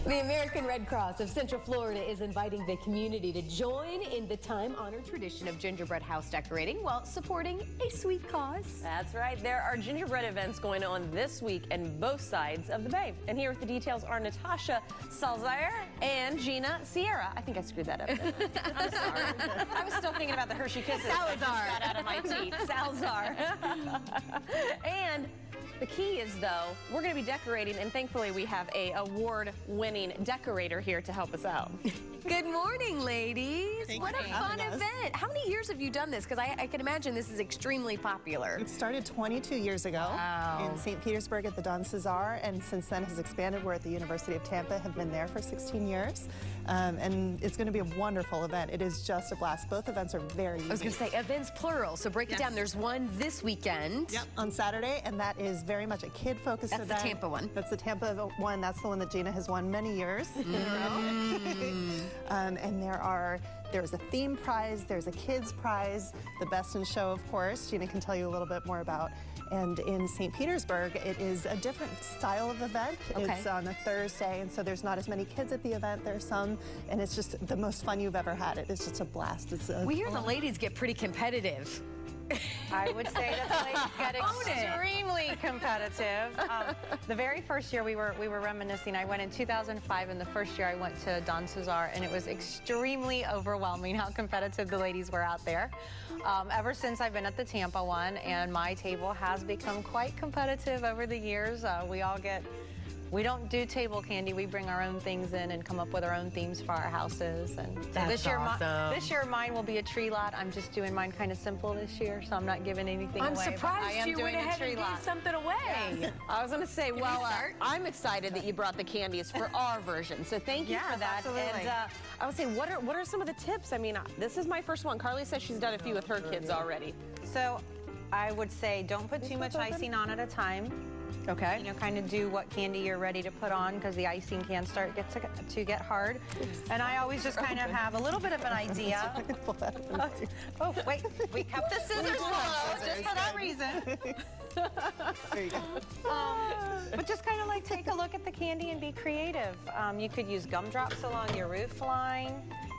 The American Red Cross of Central Florida is inviting the community to join in the time-honored tradition of gingerbread house decorating while supporting a sweet cause. That's right. There are gingerbread events going on this week in both sides of the bay. And here with the details are Natasha Salzar and Gina Sierra. I think I screwed that up. I'm sorry. I was still thinking about the Hershey Kisses. Salazar. That got out of my teeth. Salzar. And the key is, though, we're going to be decorating, and thankfully we have a award-winning decorator here to help us out. Good morning, ladies. What a fun event. How many years have you done this? Because I can imagine this is extremely popular. It started 22 years ago in St. Petersburg at the Don Cesar, and since then has expanded. We're at the University of Tampa, have been there for 16 years, and it's going to be a wonderful event. It is just a blast. Both events are very unique. I was going to say events plural, so break it down. There's one this weekend. Yep, on Saturday, and that is very much a kid-focused event. That's the Tampa one. That's the Tampa one. That's the one that Gina has won many years in a row. And there's a theme prize, there's a kids prize, the best in show, of course, Gina can tell you a little bit more about. And in St. Petersburg, it is a different style of event. Okay. It's on a Thursday, and so there's not as many kids at the event. There's some, and it's just the most fun you've ever had. It is just a blast. We hear the ladies get pretty competitive. I would say that the ladies got extremely competitive. The very first year we were reminiscing. I went in 2005, and the first year I went to Don Cesar, and it was extremely overwhelming how competitive the ladies were out there. Ever since I've been at the Tampa one, and my table has become quite competitive over the years. We don't do table candy. We bring our own things in and come up with our own themes for our houses. And this year mine will be a tree lot. I'm just doing mine kind of simple this year, so I'm not giving anything away. I'm surprised you went ahead and gave something away. Yes. I was going to say, well, I'm excited that you brought the candies for our version, so thank you for that. Absolutely. And I would say, what are some of the tips? I mean, this is my first one. Carly says she's done a few with her kids already. So I would say don't put too much icing on at a time. Okay. You know, kind of do what candy you're ready to put on, because the icing can start to get hard. And I always just kind of have a little bit of an idea. Oh, wait, we kept the scissors below just for that reason. There you go. But just kind of like take a look at the candy and be creative. You could use gumdrops along your roof line.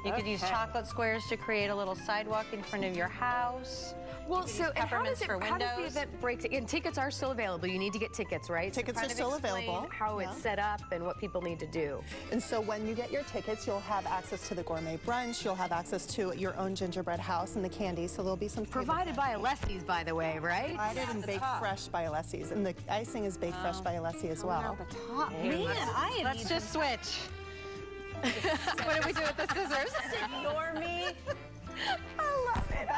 You could use chocolate squares to create a little sidewalk in front of your house. Well, so how does the windows. event break? And tickets are still available. You need to get tickets, right? Tickets are still available. How it's set up and what people need to do. And so when you get your tickets, you'll have access to the gourmet brunch. You'll have access to your own gingerbread house and the candy. So there'll be some provided by Alessi's, by the way, right? Provided and baked fresh by Alessi's, and the icing is baked fresh by Alessi as well. Man, let's just switch. What do we do with the scissors? Ignore me. I love it.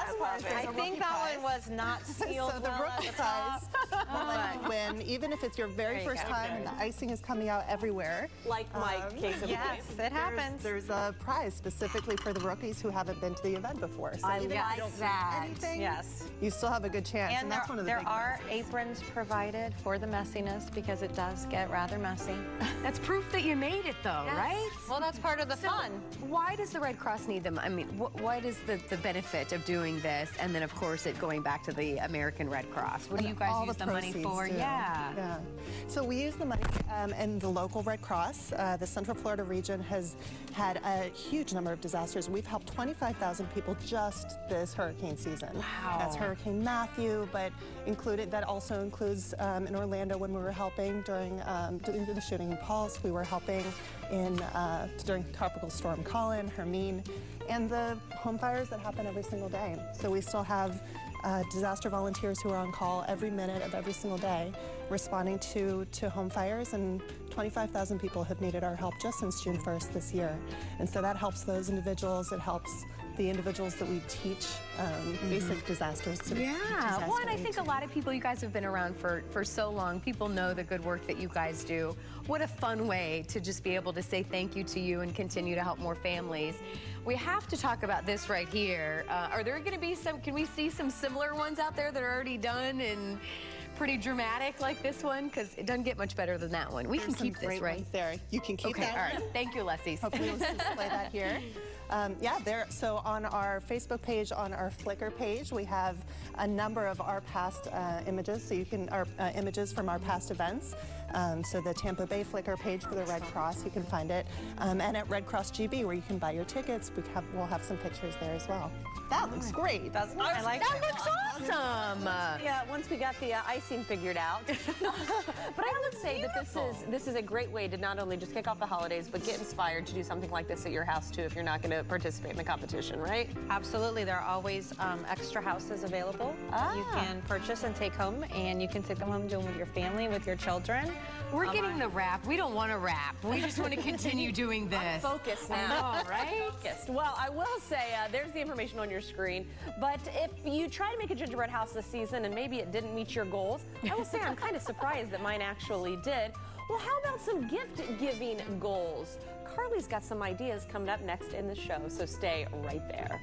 I think that one was not sealed so the rookie prize will win, even if it's your very first time and the icing is coming out everywhere. Like my case of yes, it happens. There's a prize specifically for the rookies who haven't been to the event before. So I even if like you don't that. do anything, Yes. you still have a good chance. And there, that's one of the there big are prizes. aprons provided for the messiness, because it does get rather messy. That's proof that you made it, though, right? Well, that's part of the fun. Why does the Red Cross need them? I mean, what is the benefit of doing this? And then, of course, it going back to the American Red Cross. What do you guys use the money for? Yeah. So we use the money in the local Red Cross. The Central Florida region has had a huge number of disasters. We've helped 25,000 people just this hurricane season. Wow. That's Hurricane Matthew, but that also includes in Orlando when we were helping during the shooting in Pulse. We were helping during Tropical Storm Colin, Hermine, and the home fires that happen every single day. So we still have disaster volunteers who are on call every minute of every single day responding to home fires, and 25,000 people have needed our help just since June 1st this year. And so that helps those individuals. It helps the individuals that we teach basic disasters to well, and I think a lot of people, you guys have been around for so long, people know the good work that you guys do. What a fun way to just be able to say thank you to you and continue to help more families. We have to talk about this right here. Are there going to be can we see some similar ones out there that are already done and pretty dramatic like this one? Because it doesn't get much better than that one. We can keep this, right? There. You can keep that. All right. Thank you, Alessi's. Hopefully we'll display that here. So on our Facebook page, on our Flickr page, we have a number of our past images. So you can images from our past events. So the Tampa Bay Flickr page for the Red Cross, you can find it, and at Red Cross GB, where you can buy your tickets, we'll have some pictures there as well. That looks great, doesn't it? I like That looks awesome. Yeah, once we got the icing figured out. But I would say that this is a great way to not only just kick off the holidays, but get inspired to do something like this at your house too, if you're not going to participate in the competition, right? Absolutely. There are always extra houses available that you can purchase and take home, and you can take them home and do them with your family, with your children. We're getting the wrap. We don't want to wrap. We just want to continue doing this. Focus now. I know, right? Focused. Well, I will say there's the information on your screen, but if you try to make a gingerbread house this season and maybe it didn't meet your goals, I will say I'm kind of surprised that mine actually did. Well, how about some gift-giving goals? Carly's got some ideas coming up next in the show, so stay right there.